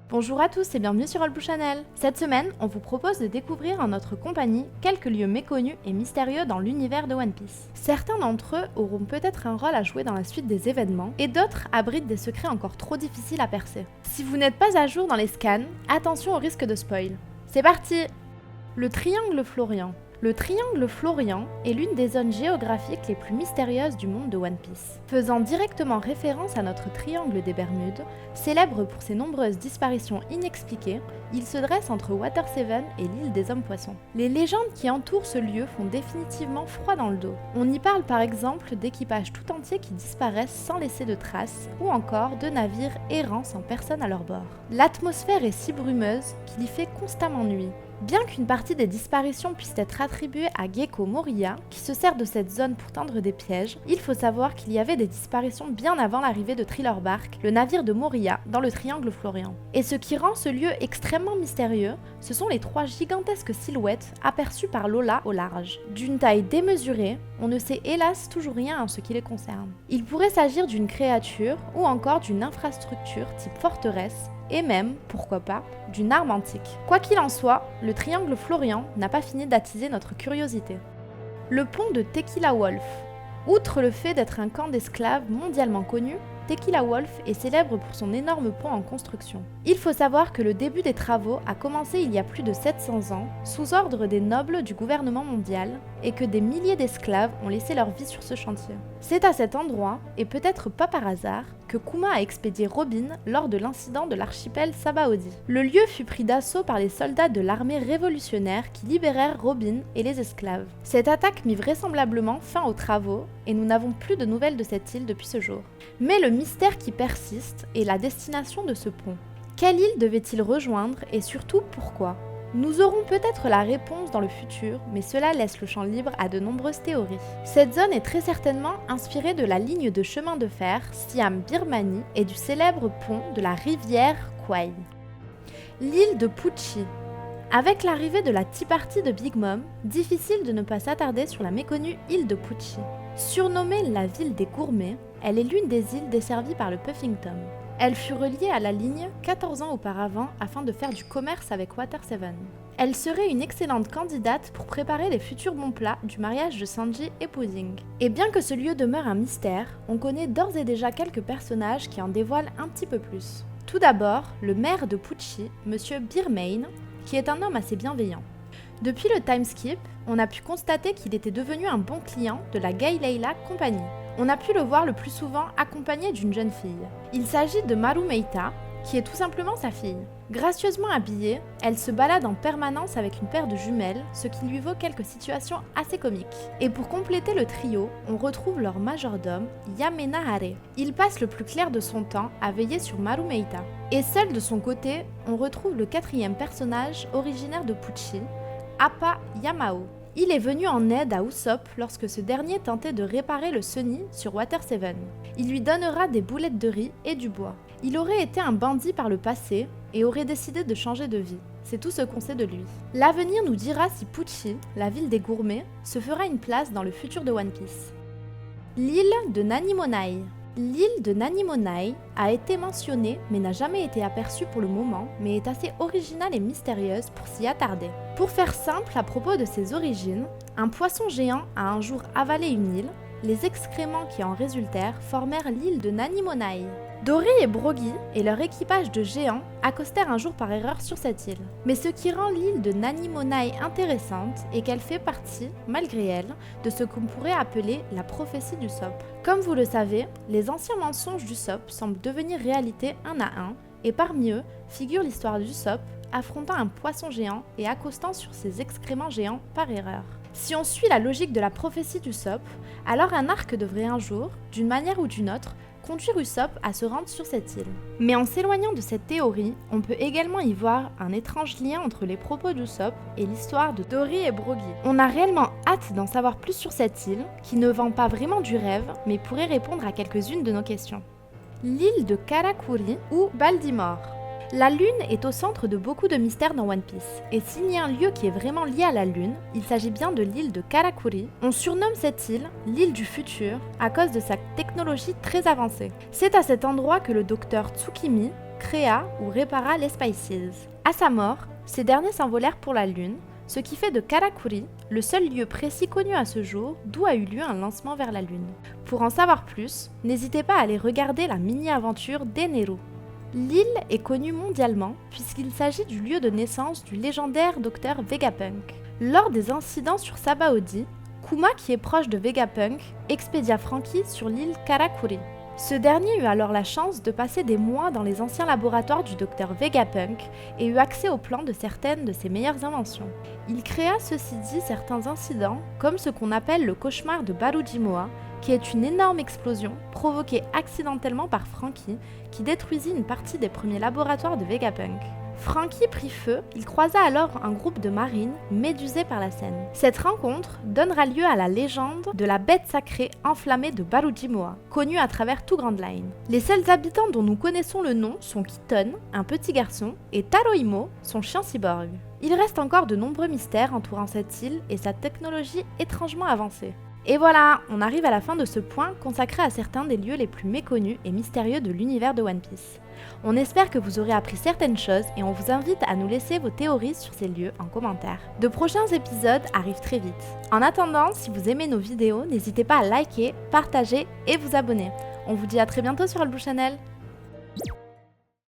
Bonjour à tous et bienvenue sur All Channel. Cette semaine, on vous propose de découvrir en notre compagnie quelques lieux méconnus et mystérieux dans l'univers de One Piece. Certains d'entre eux auront peut-être un rôle à jouer dans la suite des événements, et d'autres abritent des secrets encore trop difficiles à percer. Si vous n'êtes pas à jour dans les scans, attention au risque de spoil. C'est parti! Le Triangle Florian. Le Triangle Florian est l'une des zones géographiques les plus mystérieuses du monde de One Piece. Faisant directement référence à notre Triangle des Bermudes, célèbre pour ses nombreuses disparitions inexpliquées, il se dresse entre Water 7 et l'île des Hommes-Poissons. Les légendes qui entourent ce lieu font définitivement froid dans le dos. On y parle par exemple d'équipages tout entiers qui disparaissent sans laisser de traces, ou encore de navires errants sans personne à leur bord. L'atmosphère est si brumeuse qu'il y fait constamment nuit. Bien qu'une partie des disparitions puisse être attribuée à Gecko Moria, qui se sert de cette zone pour tendre des pièges, il faut savoir qu'il y avait des disparitions bien avant l'arrivée de Thriller Bark, le navire de Moria, dans le Triangle Florian. Et ce qui rend ce lieu extrêmement mystérieux, ce sont les trois gigantesques silhouettes aperçues par Lola au large. D'une taille démesurée, on ne sait hélas toujours rien en ce qui les concerne. Il pourrait s'agir d'une créature ou encore d'une infrastructure type forteresse, et même, pourquoi pas, d'une arme antique. Quoi qu'il en soit, le Triangle Florian n'a pas fini d'attiser notre curiosité. Le pont de Tequila Wolf. Outre le fait d'être un camp d'esclaves mondialement connu, Tequila Wolf est célèbre pour son énorme pont en construction. Il faut savoir que le début des travaux a commencé il y a plus de 700 ans, sous ordre des nobles du gouvernement mondial, et que des milliers d'esclaves ont laissé leur vie sur ce chantier. C'est à cet endroit, et peut-être pas par hasard, que Kuma a expédié Robin lors de l'incident de l'archipel Sabaody. Le lieu fut pris d'assaut par les soldats de l'armée révolutionnaire qui libérèrent Robin et les esclaves. Cette attaque mit vraisemblablement fin aux travaux, et nous n'avons plus de nouvelles de cette île depuis ce jour. Mais le mystère qui persiste est la destination de ce pont. Quelle île devait-il rejoindre et surtout pourquoi ? Nous aurons peut-être la réponse dans le futur, mais cela laisse le champ libre à de nombreuses théories. Cette zone est très certainement inspirée de la ligne de chemin de fer Siam-Birmanie et du célèbre pont de la rivière Kwai. L'île de Pucci. Avec l'arrivée de la Tea Party de Big Mom, difficile de ne pas s'attarder sur la méconnue île de Pucci. Surnommée la ville des gourmets, elle est l'une des îles desservies par le Puffington. Elle fut reliée à la ligne 14 ans auparavant afin de faire du commerce avec Water 7. Elle serait une excellente candidate pour préparer les futurs bons plats du mariage de Sanji et Pudding. Et bien que ce lieu demeure un mystère, on connaît d'ores et déjà quelques personnages qui en dévoilent un petit peu plus. Tout d'abord, le maire de Pucci, Monsieur Birmain, qui est un homme assez bienveillant. Depuis le timeskip, on a pu constater qu'il était devenu un bon client de la Gay Layla Company. On a pu le voir le plus souvent accompagné d'une jeune fille. Il s'agit de Maru Meita, qui est tout simplement sa fille. Gracieusement habillée, elle se balade en permanence avec une paire de jumelles, ce qui lui vaut quelques situations assez comiques. Et pour compléter le trio, on retrouve leur majordome, Yamena Hare. Il passe le plus clair de son temps à veiller sur Maru Meita. Et seul de son côté, on retrouve le quatrième personnage originaire de Pucci, Appa Yamao. Il est venu en aide à Usopp lorsque ce dernier tentait de réparer le Sunny sur Water 7. Il lui donnera des boulettes de riz et du bois. Il aurait été un bandit par le passé et aurait décidé de changer de vie. C'est tout ce qu'on sait de lui. L'avenir nous dira si Pucci, la ville des gourmets, se fera une place dans le futur de One Piece. L'île de Nanimonai. L'île de Nanimonai a été mentionnée mais n'a jamais été aperçue pour le moment, mais est assez originale et mystérieuse pour s'y attarder. Pour faire simple à propos de ses origines, un poisson géant a un jour avalé une île, les excréments qui en résultèrent formèrent l'île de Nanimonai. Dory et Brogy et leur équipage de géants accostèrent un jour par erreur sur cette île. Mais ce qui rend l'île de Nanimonai intéressante est qu'elle fait partie, malgré elle, de ce qu'on pourrait appeler la prophétie d'Usopp. Comme vous le savez, les anciens mensonges d'Usopp semblent devenir réalité un à un, et parmi eux figure l'histoire d'Usopp affrontant un poisson géant et accostant sur ses excréments géants par erreur. Si on suit la logique de la prophétie d'Usopp, alors un arc devrait un jour, d'une manière ou d'une autre, conduire Usopp à se rendre sur cette île. Mais en s'éloignant de cette théorie, on peut également y voir un étrange lien entre les propos d'Usopp et l'histoire de Dory et Brogy. On a réellement hâte d'en savoir plus sur cette île, qui ne vend pas vraiment du rêve, mais pourrait répondre à quelques-unes de nos questions. L'île de Karakuri ou Baltimore. La Lune est au centre de beaucoup de mystères dans One Piece, et s'il y a un lieu qui est vraiment lié à la Lune, il s'agit bien de l'île de Karakuri. On surnomme cette île l'île du futur à cause de sa technologie très avancée. C'est à cet endroit que le docteur Tsukimi, créa ou répara les Spices. À sa mort, ces derniers s'envolèrent pour la Lune, ce qui fait de Karakuri le seul lieu précis connu à ce jour d'où a eu lieu un lancement vers la Lune. Pour en savoir plus, n'hésitez pas à aller regarder la mini-aventure d'Eneru. L'île est connue mondialement puisqu'il s'agit du lieu de naissance du légendaire docteur Vegapunk. Lors des incidents sur Sabaody, Kuma, qui est proche de Vegapunk, expédia Franky sur l'île Karakuri. Ce dernier eut alors la chance de passer des mois dans les anciens laboratoires du docteur Vegapunk et eut accès aux plans de certaines de ses meilleures inventions. Il créa ceci dit certains incidents, comme ce qu'on appelle le cauchemar de Barujimoa, qui est une énorme explosion provoquée accidentellement par Franky, qui détruisit une partie des premiers laboratoires de Vegapunk. Franky prit feu, il croisa alors un groupe de marines médusés par la scène. Cette rencontre donnera lieu à la légende de la bête sacrée enflammée de Barujimoa, connue à travers tout Grand Line. Les seuls habitants dont nous connaissons le nom sont Kiton, un petit garçon, et Taroimo, son chien cyborg. Il reste encore de nombreux mystères entourant cette île et sa technologie étrangement avancée. Et voilà, on arrive à la fin de ce point consacré à certains des lieux les plus méconnus et mystérieux de l'univers de One Piece. On espère que vous aurez appris certaines choses et on vous invite à nous laisser vos théories sur ces lieux en commentaire. De prochains épisodes arrivent très vite. En attendant, si vous aimez nos vidéos, n'hésitez pas à liker, partager et vous abonner. On vous dit à très bientôt sur Albou Channel.